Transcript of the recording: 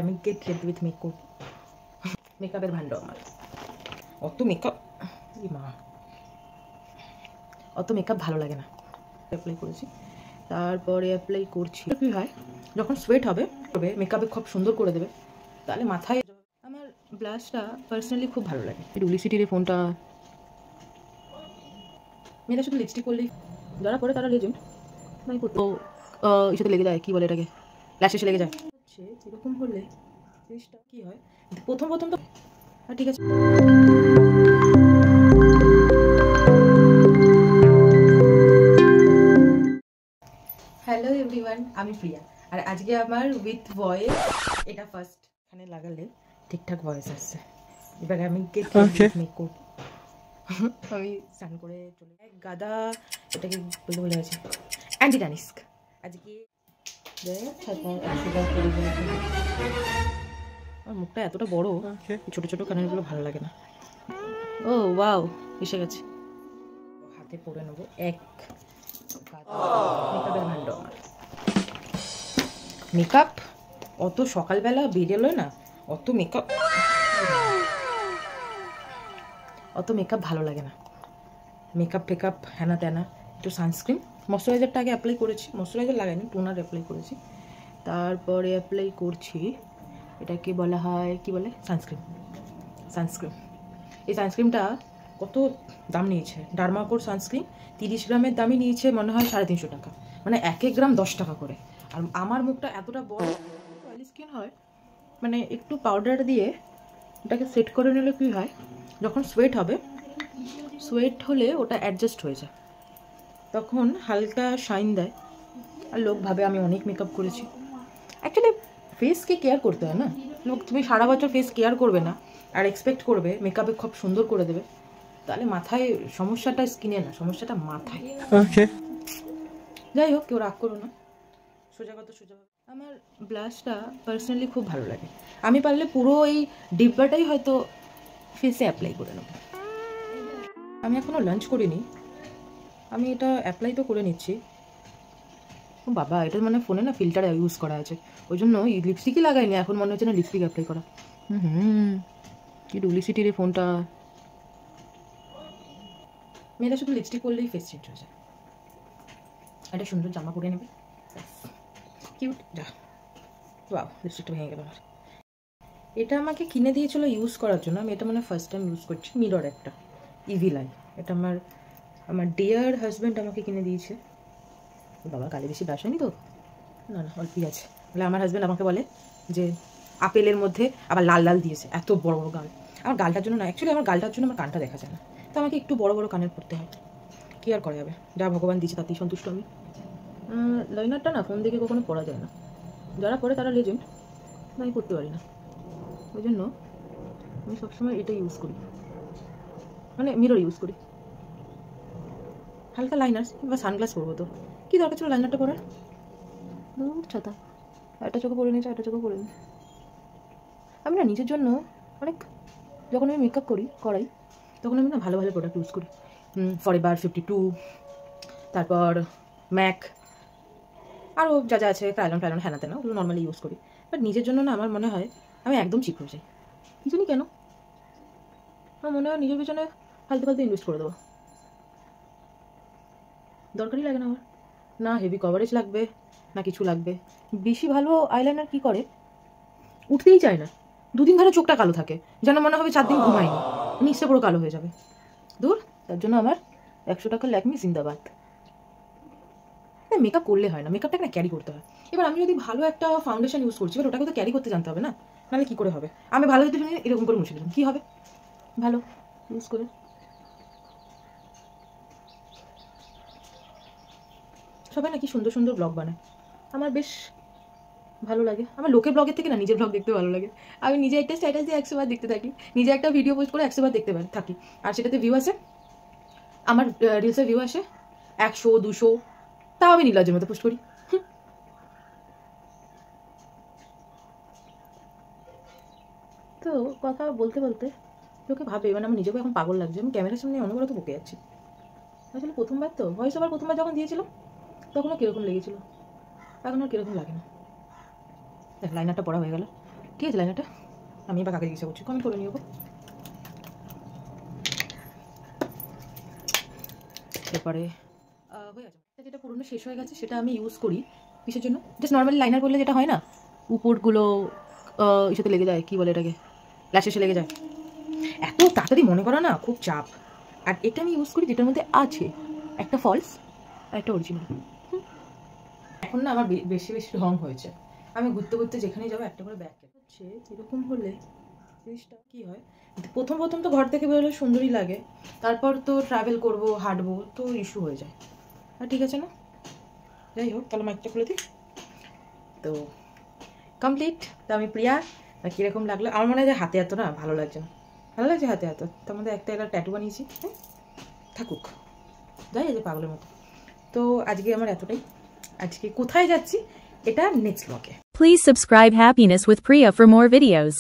আমি get ready with makeup. মেকআপের ভান্ড আমার অত মেকআপ, মা অত মেকআপ ভালো লাগে না। অ্যাপ্লাই করেছি, তারপরে অ্যাপ্লাই করছি। কী হয় যখন সোয়েট হবে তবে মেকআপে খুব সুন্দর করে দেবে, তাহলে মাথায়। আমার ব্লাশটা পার্সোনালি খুব ভালো লাগে। ডুপ্লিসিটির এই ফোনটা মেয়েরা শুধু লিপস্টিক করলেই, যারা পরে তারা লেজেন্ড নাই করতো ইসেতে লেগে যায়, কী বলে এটাকে, ল্যাশ এসে লেগে যায়। হচ্ছে এরকম হলে জিনিসটা কী হয়, প্রথম তো ঠিক আছে। হ্যালো এভরিওয়ান, আমি প্রিয়া, আর আজকে আমার উইথ ভয়েস এটা ফার্স্ট। এখানে লাগালে ঠিকঠাক ভয়েস আসছে। এবার আমি গেট মেকআপ আমি স্নান করে চলে যাই। গাদা এটাকে বলতে বলে আছে অ্যান্টি টানিস্ক। আজকে আমার মুখটা এতটা বড়, ছোট ছোট কানেরগুলো ভালো লাগে না। ও ওয়াও, এসে গেছে। হাতে পরে নেবো এক মেকআপের ভান্ড আমার। মেকআপ অত সকালবেলা বেরোলো না, অত মেকআপ ভালো লাগে না। মেকআপ টেকআপ হ্যানা ত্যানা, একটু সানস্ক্রিন, ময়শ্চারাইজারটা আগে অ্যাপ্লাই করেছি, ময়শ্চারাইজার লাগাইনি, টোনার অ্যাপ্লাই করেছি। তারপরে অ্যাপ্লাই করছি এটাকে বলা হয় কি বলে, সানস্ক্রিন। এই সানস্ক্রিনটা কত দাম নিয়েছে, ডার্মাকোর সানস্ক্রিন 30 গ্রামের দামই নিয়েছে মনে হয় 350 টাকা, মানে 1 গ্রাম 10 টাকা করে। আর আমার মুখটা এতটা বড় অয়েলি স্কিন হয়, মানে একটু পাউডার দিয়ে এটাকে সেট করে নিলে কী হয়, যখন সোয়েট হবে, সোয়েট হলে ওটা অ্যাডজাস্ট হয়ে যায়, তখন হালকা শাইন দেয়, আর লোক ভাবে আমি অনেক মেকআপ করেছি। অ্যাকচুয়ালি ফেসকে কেয়ার করতে হয় না, লোক তুমি সারা বছর ফেস কেয়ার করবে না আর এক্সপেক্ট করবে মেকআপে খুব সুন্দর করে দেবে, তাহলে মাথায় সমস্যাটা স্কিনে না, সমস্যাটা মাথায়। যাই হোক, কেউ রাগ করো না, সোজা কথা সোজা। আমার ব্লাশটা পার্সোনালি খুব ভালো লাগে, আমি পারলে পুরো এই ডিব্বাটাই হয়তো ফেসে অ্যাপ্লাই করে নেব। আমি এখনও লাঞ্চ করিনি, আমি এটা অ্যাপ্লাই তো করে নিচ্ছি। ও বাবা, এটা মানে ফোনে না ফিল্টার ইউজ করা আছে, ওই জন্য লিপস্টিকই লাগাইনি, এখন মনে হচ্ছে না লিপস্টিক অ্যাপ্লাই করা। কি ডুপ্লিসিটির এই ফোনটা। মেয়েরা শুধু লিপস্টিক করলেই ফেস চেঞ্জ হয়ে যায়। একটা সুন্দর জামা পরে নেবে, কিউট যা। ওয়াও, লিপস্টিকটা ভেঙে গেল আমার। এটা আমাকে কিনে দিয়েছিল ইউজ করার জন্য, আমি এটা মানে ফার্স্ট টাইম ইউজ করছি। মিরর একটা ইভি লাইন, এটা আমার ডিয়ার হাজব্যান্ড আমাকে কিনে দিয়েছে। বাবা, গালে বেশি ব্রাশ হয়নি তো? না না, অল্পই আছে। বলে আমার হাজব্যান্ড আমাকে বলে যে আপেলের মধ্যে আবার লাল লাল দিয়েছে, এত বড় বড় গাল। আমার গালটার জন্য না, অ্যাকচুয়ালি আমার গালটার জন্য আমার কানটা দেখা যায় না, তো আমাকে একটু বড় বড় কানের পড়তে হয়। কী আর করা যাবে, যা ভগবান দিয়েছে তাতেই সন্তুষ্ট আমি। লাইনারটা না ফোন দেখে কখনো পড়া যায় না, যারা পড়ে তারা লেজেন্ড, আমি পড়তে পারি না, ওই জন্য আমি সবসময় এটা ইউজ করি, মানে মিরর ইউজ করি। হালকা লাইনার বা সানগ্লাস পরবো তো কী দরকার ছিল লাইনারটা পরার, ছাতা একটা চোখে পরে নিয়েছে, একটা চোখে পরে নি। আমি না নিজের জন্য অনেক, যখন আমি মেকআপ করাই তখন আমি না ভালো ভালো প্রোডাক্ট ইউজ করি। ফরএভার 52, তারপর ম্যাক, আরও যা যা আছে, ফ্যালন হ্যানা তেনা, ওগুলো নর্মালি ইউজ করি। বাট নিজের জন্য না আমার মনে হয় আমি একদম চিপ হয়ে যাই, কি জানি কেন। আমার মনে হয় নিজের পিছনে ফালতু ইনভেস্ট করে দেবো, দরকারই লাগে না আমার, না হেভি কভারেজ লাগবে না কিছু লাগবে। বেশি ভালো আইলাইনার কী করে, উঠতেই চায় না, 2 দিন ধরে চোখটা কালো থাকে, যেন মনে হবে 4 দিন ঘুমায়নি, নিচে পুরো কালো হয়ে যাবে। দূর, তার জন্য আমার 100 টাকার ল্যাকমি জিন্দাবাদ। মেকআপ করলে হয় না, মেকআপটা না ক্যারি করতে হয়। এবার আমি যদি ভালো একটা ফাউন্ডেশন ইউজ করছি, এবার ওটাকে তো ক্যারি করতে জানতে হবে না, নাহলে কী করে হবে। আমি ভালো যদি এরকম করে মুছে দিলাম, কী হবে, ভালো ইউজ করে। সবাই না কি সুন্দর সুন্দর ব্লগ বানায়, আমার বেশ ভালো লাগে। আমার লোকের ব্লগের থেকে না নিজের ব্লগ দেখতে ভালো লাগে। আমি নিজে একটা স্ট্যাটাস দিয়ে 100 বার দেখতে থাকি, নিজে একটা ভিডিও পোস্ট করে 100 বার দেখতে থাকি, আর সেটাতে ভিউ আসে, আমার রিলসে ভিউ আসে 100 200, তাও আমি নির্লজ্জের মতো পোস্ট করি। তো কথা বলতে বলতে লোকে ভাবে মানে আমার নিজেকে এখন পাগল লাগছে, আমি ক্যামেরার সামনে অনবরত বকে যাচ্ছি। আসলে প্রথমবার তো ভয়েস ওভার প্রথমবার যখন দিয়েছিলাম তখনও কীরকম লেগেছিলো, এখন আর কীরকম লাগে না। দেখ, লাইনারটা পড়া হয়ে গেল, ঠিক আছে লাইনারটা আমি এবার কাকে জিজ্ঞাসা করছি, কমেন্ট করে নিও। এরপরে হয়ে গেছে, যেটা পুরনো শেষ হয়ে গেছে সেটা আমি ইউজ করি কিসের জন্য, জাস্ট নর্মালি লাইনার করলে যেটা হয় না উপরগুলো ইসেতে লেগে যায়, কী বলে এটাকে, ল্যাশেসে লেগে যায়, এত তাড়াতাড়ি মনে করা না খুব চাপ। আর এটা আমি ইউজ করি যেটার মধ্যে আছে একটা ফলস আর একটা অরিজিনাল। এখন না আমার বেশি বেশি রং হয়েছে, আমি ঘুরতে ঘুরতে যেখানেই যাবো একটা করে ব্যাগ হচ্ছে। এরকম হলে জিনিসটা কী হয়, প্রথম প্রথম তো ঘর থেকে বেরোলে সুন্দরই লাগে, তারপর তো ট্রাভেল করবো হাঁটবো তো ইস্যু হয়ে যায়। আর ঠিক আছে না, যাই হোক তাহলে মাইকটা খুলে দিই। তো কমপ্লিট। তো আমি প্রিয়া, কীরকম লাগলো? আমার মনে হয় যে হাতে এত না ভালো লাগছে না, ভালো লাগছে হাতে এত, তার মধ্যে একটা ট্যাটু বানিয়েছি, হ্যাঁ থাকুক, যাই যে পাগলের মতো। তো আজকে আমার এতটাই, আজকে কোথায় যাচ্ছি এটা নেক্সট ব্লগে। Please subscribe Happiness with Priya for more videos.